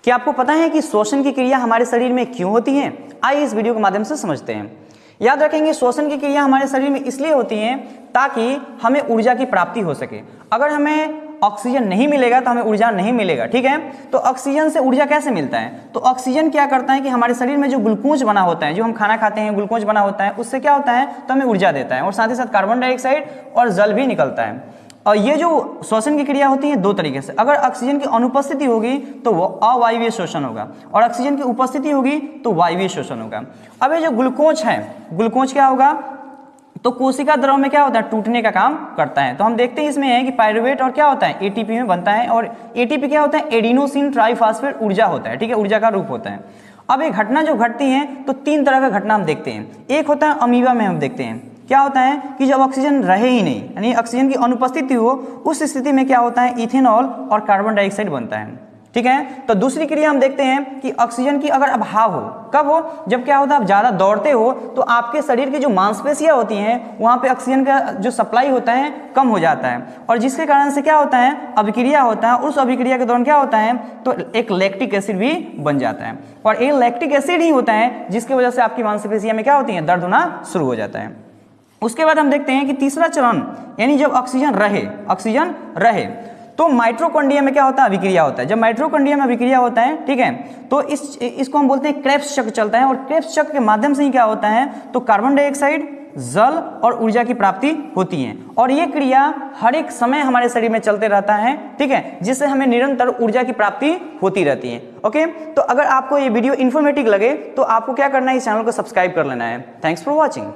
क्या आपको पता है कि श्वसन की क्रिया हमारे शरीर में क्यों होती है? आइए इस वीडियो के माध्यम से समझते हैं। याद रखेंगे, श्वसन की क्रिया हमारे शरीर में इसलिए होती है ताकि हमें ऊर्जा की प्राप्ति हो सके। अगर हमें ऑक्सीजन नहीं मिलेगा तो हमें ऊर्जा नहीं मिलेगा, ठीक है। तो ऑक्सीजन से ऊर्जा कैसे मिलता है? तो ऑक्सीजन क्या करता है कि हमारे शरीर में जो ग्लूकोज बना होता है, जो हम खाना खाते हैं ग्लूकोज बना होता है, उससे क्या होता है तो हमें ऊर्जा देता है, और साथ ही साथ कार्बन डाइऑक्साइड और जल भी निकलता है। और ये जो श्वसन की क्रिया होती है दो तरीके से, अगर ऑक्सीजन की अनुपस्थिति होगी तो वो अवायवीय श्वसन होगा, और ऑक्सीजन की उपस्थिति होगी तो वायवीय श्वसन होगा। अब ये जो ग्लूकोज है, ग्लूकोज क्या होगा तो कोशिका द्रव में क्या होता है, टूटने का काम करता है। तो हम देखते हैं इसमें है कि पायरुवेट और क्या होता है एटीपी में बनता है, और एटीपी क्या होता है एडिनोसिन ट्राइफॉस्फेट ऊर्जा होता है, ठीक है, ऊर्जा का रूप होता है। अब ये घटना जो घटती है तो तीन तरह का घटना हम देखते हैं। एक होता है अमीबा में, हम देखते हैं क्या होता है कि जब ऑक्सीजन रहे ही नहीं, यानी ऑक्सीजन की अनुपस्थिति हो, उस स्थिति में क्या होता है इथेनॉल और कार्बन डाइऑक्साइड बनता है, ठीक है। तो दूसरी क्रिया हम देखते हैं कि ऑक्सीजन की अगर अभाव हो, कब हो, जब क्या होता है आप ज्यादा दौड़ते हो तो आपके शरीर की जो मांसपेशियां होती हैं वहां पे ऑक्सीजन का जो सप्लाई होता है कम हो जाता है, और जिसके कारण से क्या होता है अभिक्रिया होता है। उस अभिक्रिया के दौरान क्या होता है तो एक लैक्टिक एसिड भी बन जाता है, और ये लैक्टिक एसिड ही होता है जिसकी वजह से आपकी मांसपेशियां में क्या होती है दर्द होना शुरू हो जाता है। उसके बाद हम देखते हैं कि तीसरा चरण, यानी जब ऑक्सीजन रहे तो माइटोकॉन्ड्रिया में क्या होता है अभिक्रिया होता है। जब माइटोकॉन्ड्रिया में अभिक्रिया होता है, ठीक है, तो इसको हम बोलते हैं क्रेब्स चक्र चलता है, और क्रेब्स चक्र के माध्यम से ही क्या होता है तो कार्बन डाइऑक्साइड, जल और ऊर्जा की प्राप्ति होती है, और ये क्रिया हर एक समय हमारे शरीर में चलते रहता है, ठीक है, जिससे हमें निरंतर ऊर्जा की प्राप्ति होती रहती है। ओके, तो अगर आपको ये वीडियो इन्फॉर्मेटिव लगे तो आपको क्या करना है, इस चैनल को सब्सक्राइब कर लेना है। Thanks for watching.